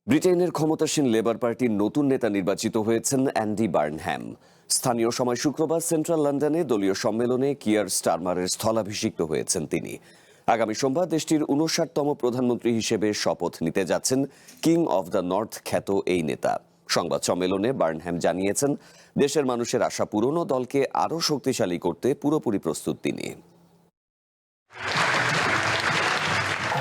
ব্রিটেনের ক্ষমতাসীন লেবার পার্টির নতুন নেতা নির্বাচিত হয়েছেন অ্যান্ডি বার্নহ্যাম। স্থানীয় সময় শুক্রবার সেন্ট্রাল লন্ডনে দলীয় সম্মেলনে কিয়ার স্টারমারের স্থলাভিষিক্ত হয়েছেন তিনি। আগামী সোমবার দেশটির ৫৯তম প্রধানমন্ত্রী হিসেবে শপথ নিতে যাচ্ছেন কিং অব দ্য নর্থ খ্যাত এই নেতা। সংবাদ সম্মেলনে বার্নহ্যাম জানিয়েছেন, দেশের মানুষের আশা পূরণ ও দলকে আরও শক্তিশালী করতে পুরোপুরি প্রস্তুত তিনি।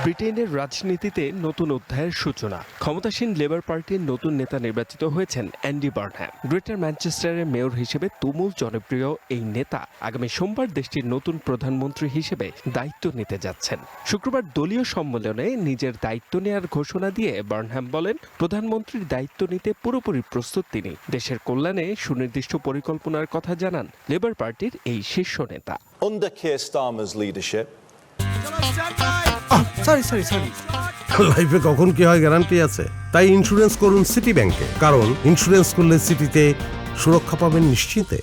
ব্রিটেনের রাজনীতিতে নতুন অধ্যায়ের সূচনা। ক্ষমতাসীন লেবার পার্টির নতুন নেতা নির্বাচিত হয়েছেন অ্যান্ডি বার্নহ্যাম। গ্রেটার ম্যানচেস্টারের মেয়র হিসেবে তুমুল জনপ্রিয় এই নেতা আগামী সোমবার দেশটির নতুন প্রধানমন্ত্রী হিসেবে দায়িত্ব নিতে যাচ্ছেন। শুক্রবার দলীয় সম্মেলনে নিজের দায়িত্ব নেওয়ার ঘোষণা দিয়ে বার্নহ্যাম বলেন, প্রধানমন্ত্রীর দায়িত্ব নিতে পুরোপুরি প্রস্তুত তিনি। দেশের কল্যাণে সুনির্দিষ্ট পরিকল্পনার কথা জানান লেবার পার্টির এই শীর্ষ নেতা। Under Keir Starmer's leadership, লাইফে কখন কি হয় গ্যারান্টি আছে? তাই ইন্স্যুরেন্স করুন সিটি ব্যাংকে, কারণ ইন্স্যুরেন্স করলে সিটিতে সুরক্ষা পাবেন নিশ্চিতে।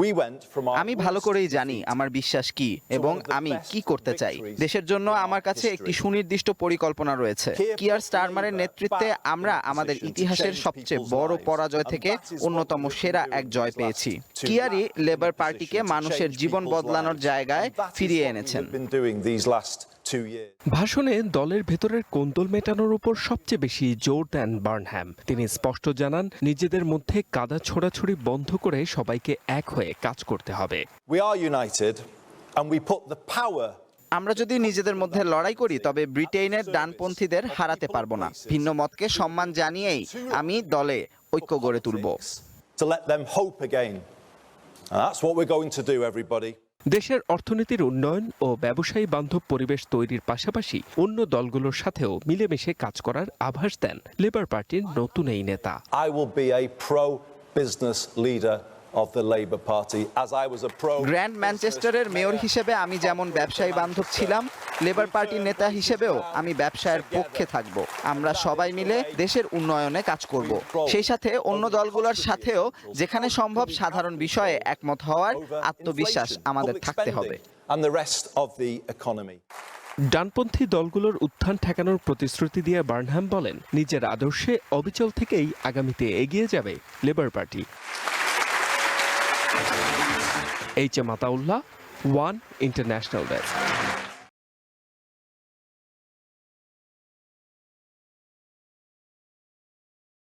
we went from our আমি ভালো করেই জানি আমার বিশ্বাস কি এবং আমি কি করতে চাই। দেশের জন্য আমার কাছে একটি সুনির্দিষ্ট পরিকল্পনা রয়েছে। কিয়ার স্টারমারের নেতৃত্বে আমরা আমাদের ইতিহাসের সবচেয়ে বড় পরাজয় থেকে অন্যতম সেরা এক জয় পেয়েছি। কিয়ারই লেবার পার্টিকে মানুষের জীবন বদলানোর জায়গায় ফিরিয়ে এনেছেন। ভাষণে দলের ভেতরের কোন্দল মেটানোর উপর সবচেয়ে বেশি জোর দেন বার্নহ্যাম। তিনি স্পষ্ট জানান, নিজেদের মধ্যে কাদা ছোড়াছুড়ি বন্ধ করে সবাইকে এক হয়ে কাজ করতে হবে। We are united and we put the power. আমরা যদি নিজেদের মধ্যে লড়াই করি তবে ব্রিটেনের ডানপন্থীদের হারাতে পারবো না। ভিন্ন মতকে সম্মান জানিয়েই আমি দলে ঐক্য গড়ে তুলব। To let them hope again. And that's what we're going to do, everybody. দেশের অর্থনীতির উন্নয়ন ও ব্যবসায়ী বান্ধব পরিবেশ তৈরির পাশাপাশি অন্য দলগুলোর সাথেও মিলেমিশে কাজ করার আভাস দেন লেবার পার্টির নতুন এই নেতা। I will be a pro-business leader of the Labour Party as I was a pro. Grand ম্যানচেস্টারের মেয়র হিসেবে আমি যেমন ব্যবসায়ী বান্ধব ছিলাম, লেবার পার্টির নেতা হিসেবেও আমি ব্যবসায়ের পক্ষে থাকব। আমরা সবাই মিলে দেশের উন্নয়নে কাজ করব। সেই সাথে অন্য দলগুলোর সাথেও যেখানে সম্ভব সাধারণ বিষয়ে একমত হওয়ার আত্মবিশ্বাস আমাদের থাকতে হবে। And the rest of the economy. ডানপন্থী দলগুলোর উত্থান ঠেকানোর প্রতিশ্রুতি দিয়ে বার্নহ্যাম বলেন, নিজের আদর্শে অবিচল থেকেই আগামীতে এগিয়ে যাবে Labour Party. H M Ataullah, one international desk.